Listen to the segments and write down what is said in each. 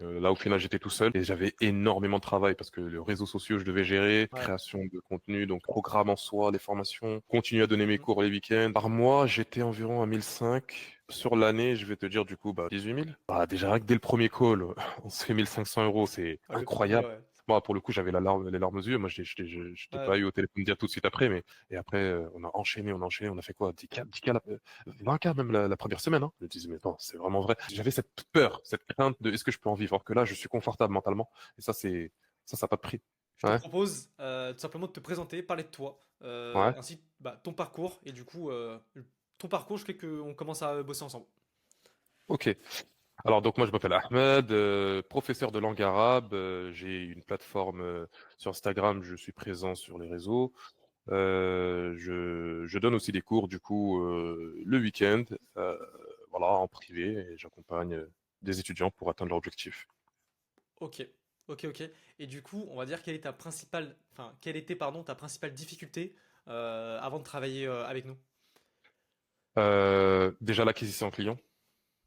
Là, au final, j'étais tout seul et j'avais énormément de travail parce que le réseau social, je devais gérer, Ouais. création de contenu, donc programme en soi, les formations, continuer à donner mes Mhm. cours les week-ends. Par mois, j'étais environ à 1005. Sur l'année, je vais te dire du coup, 18 000. Déjà, rien que dès le premier call, on se fait 1 500 euros, c'est Ah, le premier, incroyable. ouais. Moi, pour le coup, j'avais les larmes aux yeux. Moi, je t'ai Ouais. pas eu au téléphone dire tout de suite après, mais et après, on a enchaîné, on a fait quoi? 10K, 10K, 20K même la première semaine, hein. Je me disais, mais non, c'est vraiment vrai. J'avais cette peur, cette crainte de est-ce que je peux en vivre? Alors que là, je suis confortable mentalement. Et ça n'a pas de prix. Je te Ouais, propose tout simplement de te présenter, parler de toi, ouais. ainsi que ton parcours, et du coup, ton parcours, je fais qu'on commence à bosser ensemble. Ok. Alors, donc, moi, je m'appelle Ahmed, professeur de langue arabe. J'ai une plateforme sur Instagram. Je suis présent sur les réseaux. Je donne aussi des cours, du coup, le week-end, voilà, en privé. Et j'accompagne des étudiants pour atteindre leur objectif. Ok, ok. Et du coup, on va dire quelle est ta principale, enfin, quelle était, pardon, ta principale difficulté avant de travailler avec nous? Déjà, l'acquisition client.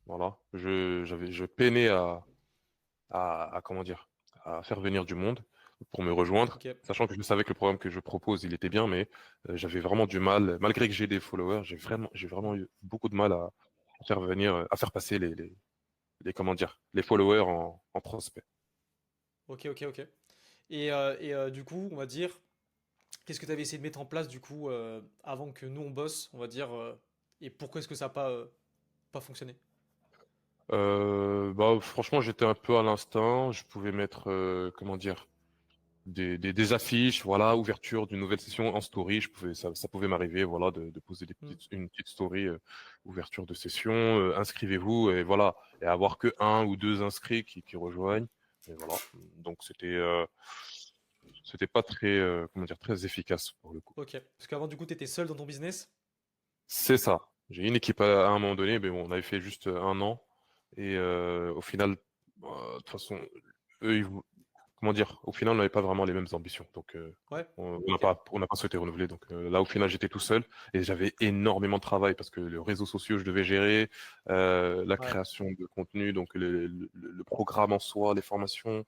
Voilà. Je peinais comment dire, à faire venir du monde pour me rejoindre, Ok, sachant que je savais que le programme que je propose, il était bien, mais j'avais vraiment du mal, malgré que j'ai des followers, j'ai vraiment eu beaucoup de mal à faire venir, à faire passer comment dire, les followers en prospects. ok. Du coup, on va dire, qu'est-ce que tu avais essayé de mettre en place du coup avant que nous on bosse, on va dire, et pourquoi est-ce que ça n'a pas fonctionné? Franchement, j'étais un peu à l'instinct. Je pouvais mettre, comment dire, des affiches, voilà, ouverture d'une nouvelle session en story. Ça pouvait m'arriver, voilà, de poser Hmm. une petite story, ouverture de session, inscrivez-vous et voilà, et avoir que un ou deux inscrits qui rejoignent. Et voilà. Donc c'était pas très, comment dire, très efficace pour le coup. Ok, parce qu'avant du coup, tu étais seul dans ton business? C'est ça. J'ai une équipe à un moment donné, mais bon, on avait fait juste 1 an et au final, de toute façon, eux, comment dire, au final, on n'avait pas vraiment les mêmes ambitions. Donc, Ouais, on n'a ok. pas souhaité renouveler. Donc, là, au final, j'étais tout seul et j'avais énormément de travail parce que le réseau social, je devais gérer, la Ouais. création de contenu, donc le programme en soi, les formations,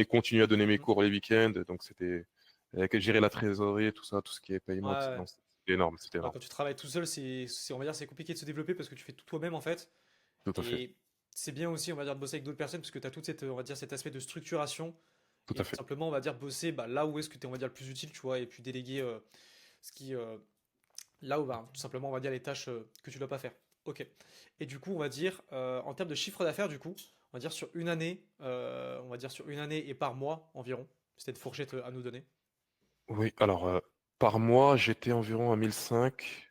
continuer à donner mes Mhm. cours les week-ends. Donc, c'était gérer la trésorerie, tout ça, tout ce qui est Ouais, paiement, ouais. non, c'était énorme, c'était Ouais, énorme. quand tu travailles tout seul, on va dire, c'est compliqué de se développer parce que tu fais tout toi-même en fait. Tout à fait, Et c'est bien aussi, on va dire, de bosser avec d'autres personnes parce que tu as toute cette, on va dire, cet aspect de structuration tout et à tout fait. simplement, on va dire, bosser là où est-ce que tu es, on va dire, le plus utile, tu vois, et puis déléguer ce qui, là où, bah, tout simplement, on va dire, les tâches que tu dois pas faire. Ok. Et du coup, on va dire, en termes de chiffre d'affaires, du coup, on va dire sur une année, on va dire sur une année et par mois environ, c'était une fourchette à nous donner. Oui, alors, par mois, j'étais environ à 1005.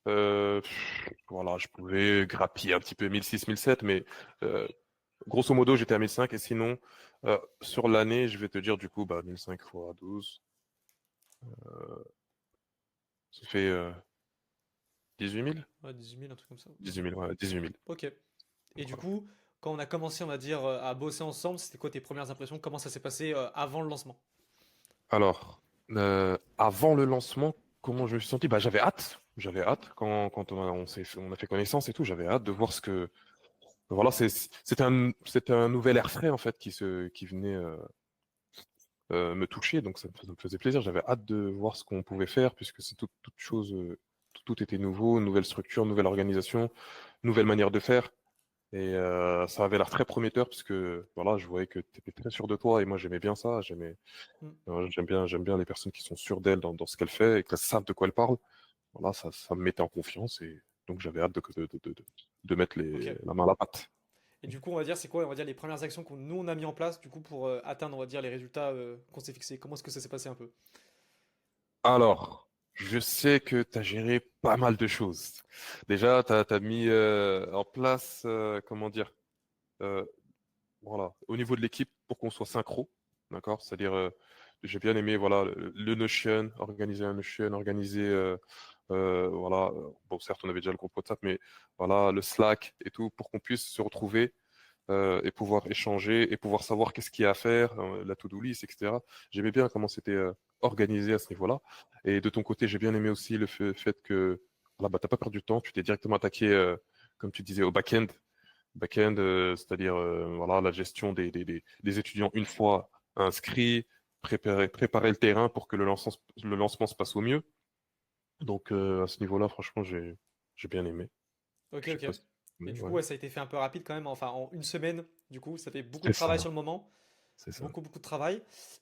Voilà, je pouvais grappiller un petit peu 1006, 1007, mais euh, grosso modo, j'étais à 1005. Et sinon, sur l'année, je vais te dire du coup, 1005 fois 12, ça fait 18 000? Ouais, 18 000, un truc comme ça. 18 000, ouais, 18 000. Ok. Et Donc, du voilà. coup, quand on a commencé, on va dire, à bosser ensemble, c'était quoi tes premières impressions? Comment ça s'est passé avant le lancement? Alors, avant le lancement, comment je me suis senti? J'avais hâte. J'avais hâte quand on a fait connaissance et tout. J'avais hâte de voir ce que. Voilà, c'était un nouvel air frais en fait qui venait me toucher, donc ça me faisait plaisir. J'avais hâte de voir ce qu'on pouvait faire, puisque c'est toute chose, tout était nouveau, nouvelle structure, nouvelle organisation, nouvelle manière de faire. Et ça avait l'air très prometteur, puisque voilà, je voyais que tu étais très sûr de toi, et moi j'aimais bien ça. Hmm. J'aime bien les personnes qui sont sûres d'elles dans ce qu'elles font et qu'elles savent de quoi elles parlent. Voilà, ça me mettait en confiance, et donc j'avais hâte de mettre Ok. la main à la pâte. Et du coup, on va dire, c'est quoi, on va dire, les premières actions qu'on nous on a mis en place, du coup, pour atteindre, on va dire, les résultats qu'on s'est fixés. Comment est-ce que ça s'est passé un peu? Alors, je sais que tu as géré pas mal de choses. Déjà, tu as mis en place, comment dire, euh, voilà, au niveau de l'équipe pour qu'on soit synchro, d'accord? C'est-à-dire, j'ai bien aimé, voilà, le Notion, organiser un Notion, organiser, voilà, bon, certes, on avait déjà le groupe WhatsApp, mais voilà, le Slack et tout, pour qu'on puisse se retrouver et pouvoir échanger et pouvoir savoir qu'est-ce qu'il y a à faire, la to-do list, etc. J'aimais bien comment c'était organisé à ce niveau-là. Et de ton côté, j'ai bien aimé aussi le fait que voilà, t'as pas perdu de temps, tu t'es directement attaqué, comme tu disais, au back-end. back-end, c'est-à-dire voilà, la gestion des étudiants une fois inscrits, préparer le terrain pour que le lancement se passe au mieux. Donc à ce niveau-là, franchement, j'ai bien aimé. Ok, Je sais ok. pas si... Et du coup, Ouais, ouais, ça a été fait un peu rapide quand même. Enfin, en une semaine, du coup, ça fait beaucoup de c'est travail sur ça, le moment. c'est ça. Beaucoup, beaucoup de travail.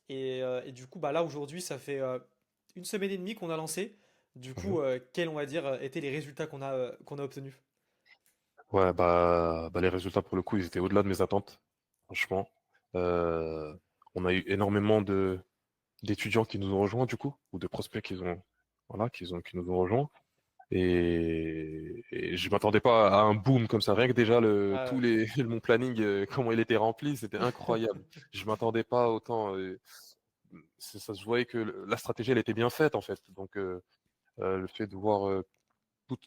Et du coup, bah là, aujourd'hui, ça fait une semaine et demie qu'on a lancé. Du Mhm. coup, quels, on va dire, étaient les résultats qu'on a obtenus? Ouais, bah, les résultats pour le coup, ils étaient au-delà de mes attentes, franchement. Euh, on a eu énormément d'étudiants qui nous ont rejoints du coup, ou de prospects voilà, qui nous ont rejoints. Et je m'attendais pas à un boom comme ça. Rien que déjà Ah mon planning, comment il était rempli, c'était incroyable. Je m'attendais pas autant. Ça se voyait que la stratégie, elle était bien faite en fait. Donc le fait de voir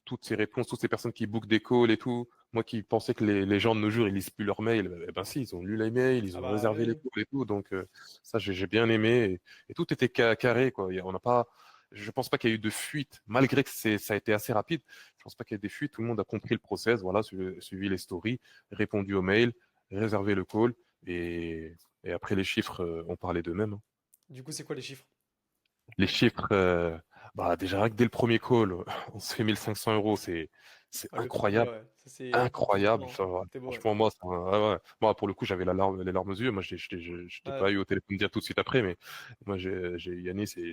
toutes ces réponses, toutes ces personnes qui bookent des calls et tout. Moi qui pensais que les gens de nos jours, ils lisent plus leurs mails, eh ben si, ils ont lu les mails, ils ah ont bah réservé les oui. calls et tout. Donc ça, j'ai bien aimé. Et tout était carré, quoi. On n'a pas, je pense pas qu'il y a eu de fuite, malgré que ça a été assez rapide. Je pense pas qu'il y ait des fuites. Tout le monde a compris le process, voilà, suivi les stories, répondu aux mails, réservé le call. Et, et après, les chiffres, on parlait d'eux-mêmes, hein. Du coup, c'est quoi les chiffres? Les chiffres, bah déjà rien que dès le premier call, on se fait 1 500 euros, c'est Ah, le premier, incroyable, ouais. Ça, c'est incroyable. fort, hein. Ça va. C'était beau, ouais. Franchement, moi, ouais, ouais. Moi, pour le coup, j'avais les larmes aux yeux. Moi, je t'ai Ouais. pas eu au téléphone dire tout de suite après, mais moi, j'ai eu Yanis et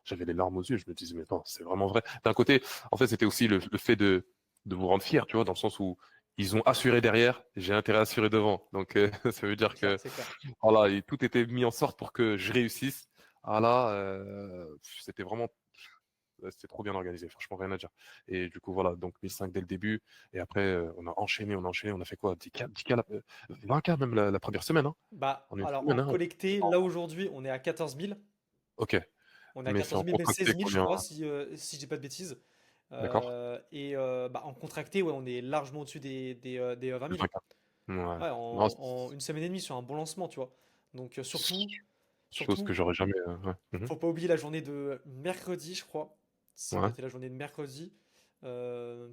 j'avais les larmes aux yeux. Je me disais, mais non, c'est vraiment vrai. D'un côté, en fait, c'était aussi le fait de vous rendre fier, tu vois, dans le sens où ils ont assuré derrière, j'ai intérêt à assurer devant. Donc, ça veut C'est dire clair, que c'est clair. voilà, et tout était mis en sorte pour que je réussisse. Ah là, c'était vraiment, c'était trop bien organisé, franchement, rien à dire. Et du coup, voilà, donc 1005 dès le début. Et après, on a enchaîné, on a fait quoi? 10K, 20K même la première semaine, hein, Bah, en une alors, semaine, en hein. collecté, là, aujourd'hui, on est à 14 000. Ok, On est à mais c'est 14 en 000, mais 16 contracté 000, je combien? crois, si je dis pas de bêtises. D'accord? Bah, en contracté, ouais, on est largement au-dessus des 20 Le 000, hein. 20K. Ouais. Ouais, Non, en une semaine et demie sur un bon lancement, tu vois. Donc, c'est chose que surtout, j'aurais jamais. Ouais. Mhm. faut pas oublier la journée de mercredi, je crois. Si on Ouais, était la journée de mercredi,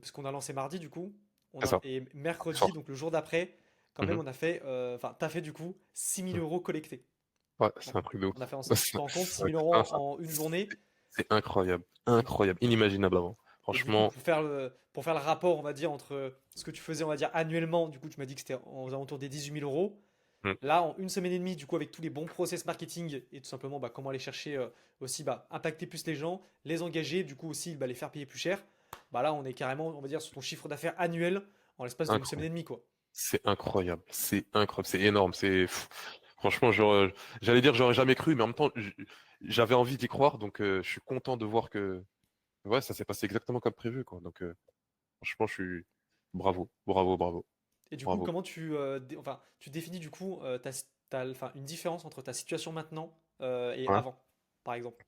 puisqu'on a lancé mardi, du coup. c'est ça. Et C'est mercredi, fort. donc le jour d'après, quand même, Mhm. on a fait, enfin, t'as fait du coup 6 000 € collectés. Ouais, On c'est un truc de ouf. on a fait en sorte. Tu te rends compte, 6 000 € Ça, en une journée. c'est incroyable, Et du, incroyable, inimaginable avant. et du coup, Franchement, pour faire le rapport, on va dire, entre ce que tu faisais, on va dire, annuellement, du coup, tu m'as dit que c'était aux alentours des 18 000 €. mm, Là, en une semaine et demie, du coup, avec tous les bons process marketing et tout simplement bah, comment aller chercher aussi bah, impacter plus les gens, les engager, du coup aussi bah, les faire payer plus cher, bah là, on est carrément, on va dire, sur ton chiffre d'affaires annuel en l'espace d'une semaine et incroyable. demie, quoi. C'est incroyable, c'est énorme. Franchement, j'allais dire j'aurais jamais cru, mais en même temps, j'avais envie d'y croire, donc je suis content de voir que ouais, ça s'est passé exactement comme prévu, quoi. Donc franchement, je suis bravo, bravo, bravo, Et du coup, bravo. comment enfin, tu définis du coup enfin, une différence entre ta situation maintenant et Ouais. avant, par exemple?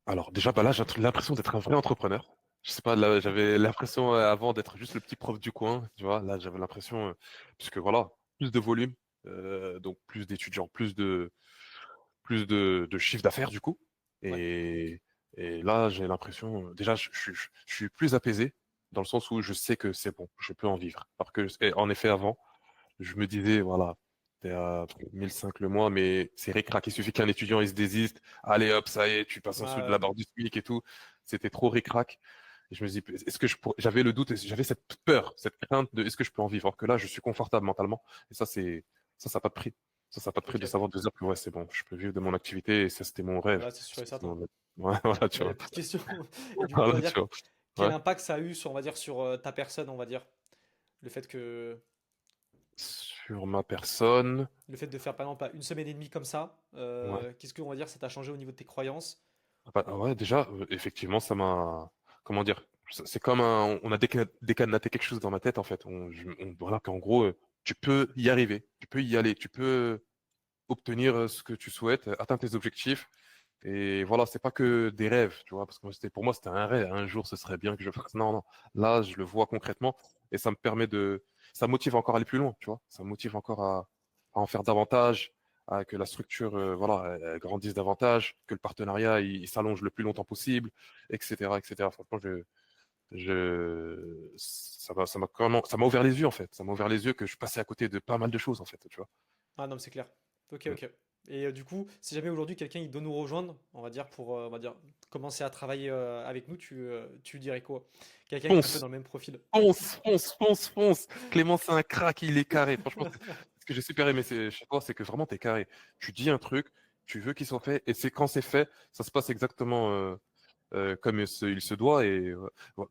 Alors déjà, bah là, j'ai l'impression d'être un vrai entrepreneur. Je sais pas, là, j'avais l'impression avant d'être juste le petit prof du coin, tu vois. Là, j'avais l'impression, puisque voilà, plus de volume, donc plus d'étudiants, plus de chiffre d'affaires du coup. Ouais. Et, et là, j'ai l'impression, déjà, je suis plus apaisé dans le sens où je sais que c'est bon, je peux en vivre. Alors que, et en effet, avant, je me disais, voilà, t'es à 1005 le mois, mais c'est ric-rac. Il suffit qu'un étudiant, il se désiste. Allez, hop, ça y est, tu passes en dessous de la Ouais. barre du SMIC et tout. C'était trop ric-rac. Et je me dis, est-ce que j'avais le doute, j'avais cette peur, cette crainte de est-ce que je peux en vivre? Alors que là, je suis confortable mentalement. Et ça n'a pas de prix. Ça n'a pas de prix Ok. de savoir de dire que ouais, c'est bon, je peux vivre de mon activité et ça, c'était mon rêve. Bah, c'est sûr et certain. Ouais, voilà, tu Mais la vois. petite question, et du coup, on va Voilà, dire, tu vois. quel Ouais. impact ça a eu sur, on va dire, sur ta personne, on va dire, le fait que, Sur ma personne, le fait de faire par exemple une semaine et demie comme ça, ouais. qu'est-ce que, on va dire, ça t'a changé au niveau de tes croyances? Bah, ouais, déjà, effectivement, ça m'a. Comment dire? C'est comme on a décadenaté quelque chose dans ma tête, en fait. Voilà, qu'en gros, tu peux y arriver, tu peux y aller, tu peux obtenir ce que tu souhaites, atteindre tes objectifs. Et voilà, c'est pas que des rêves, tu vois, parce que pour moi, c'était un rêve. Un jour, ce serait bien que je fasse. Non, non. Là, je le vois concrètement et ça me permet ça me motive encore à aller plus loin, tu vois. Ça me motive encore à en faire davantage, à que la structure, voilà, elle grandisse davantage, que le partenariat, il s'allonge le plus longtemps possible, etc., etc. Franchement, Ça m'a ouvert les yeux en fait. Ça m'a ouvert les yeux que je passais à côté de pas mal de choses en fait, tu vois. Ah non, mais c'est clair. Ok, Mm. ok. Et du coup, si jamais aujourd'hui quelqu'un il doit nous rejoindre, on va dire pour on va dire commencer à travailler avec nous, tu dirais quoi? Quelqu'un qui est un peu Fonce, dans le même profil. fonce, fonce, fonce, fonce. Clément, c'est un crack, il est carré. Franchement, ce que j'ai super aimé chez toi, c'est que vraiment t'es carré. Tu dis un truc, tu veux qu'il soit fait, et c'est quand c'est fait, ça se passe exactement comme il se doit. Et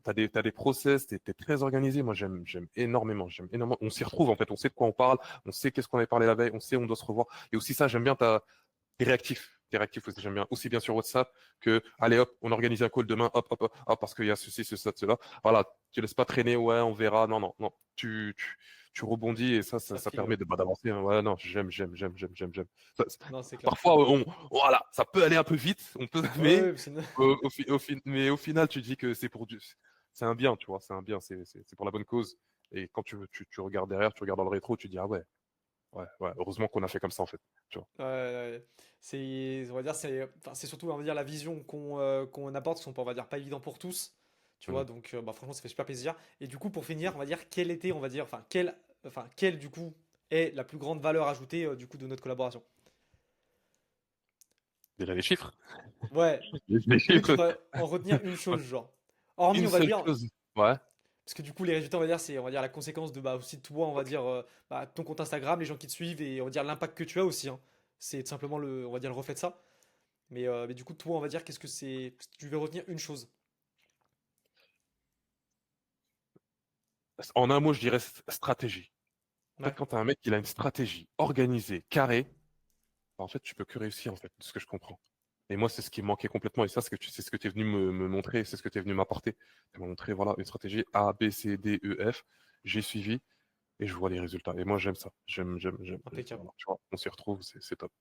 t'as des process, t'es très organisé. Moi, j'aime énormément, j'aime énormément. On s'y retrouve en fait, on sait de quoi on parle, on sait qu'est-ce qu'on avait parlé la veille, on sait où on doit se revoir. Et aussi ça, j'aime bien t'es réactif. T'es réactif aussi, j'aime bien. Aussi bien sur WhatsApp que, allez hop, on organise un call demain, hop, hop, hop, hop, parce qu'il y a ceci, ceci, cela. Voilà, tu laisses pas traîner, ouais, on verra. Non, non, non. Tu rebondis et Ça ça file, ouais. permet d'avancer, hein. Ouais, non, j'aime. Non, c'est clair. Parfois, voilà, ça peut aller un peu vite, on peut, Ouais, mais ouais, c'est une- mais au final, tu dis que c'est un bien, tu vois, c'est un bien, c'est pour la bonne cause. Et quand tu regardes derrière, tu regardes dans le rétro, tu dis, ah ouais, ouais, ouais, heureusement qu'on a fait comme ça, en fait, tu vois. ouais, ouais. C'est, on va dire, enfin, c'est surtout, on va dire, la vision qu'on apporte, qui sont pas, on va dire, pas évident pour tous, tu vois. Mhm. Donc, bah, franchement, ça fait super plaisir. Et du coup, pour finir, on va dire, on va dire, enfin, quelle, du coup, est la plus grande valeur ajoutée, du coup, de notre collaboration? Déjà les chiffres. Ouais. Les Limite, tu chiffres. pourrais en retenir une chose, genre. Hormis, Une on va seule dire, chose. Ouais. parce que du coup, les résultats, on va dire, c'est, on va dire, la conséquence de, bah, aussi de toi, on va dire, bah, ton compte Instagram, les gens qui te suivent et on va dire l'impact que tu as aussi, hein. C'est tout simplement le, on va dire, le reflet de ça. Mais du coup, toi, on va dire, qu'est-ce que c'est, si tu veux retenir une chose. En un mot, je dirais stratégie. En fait, Ouais. quand tu as un mec qui a une stratégie organisée, carrée, bah, en fait, tu peux que réussir, en fait, de ce que je comprends. Et moi, c'est ce qui me manquait complètement. Et ça, c'est ce que tu es venu me montrer, c'est ce que tu es venu m'apporter. Tu m'as montré, voilà, une stratégie A, B, C, D, E, F. J'ai suivi et je vois les résultats. Et moi, j'aime ça. J'aime. Impeccable. Voilà, tu vois, on s'y retrouve, c'est top.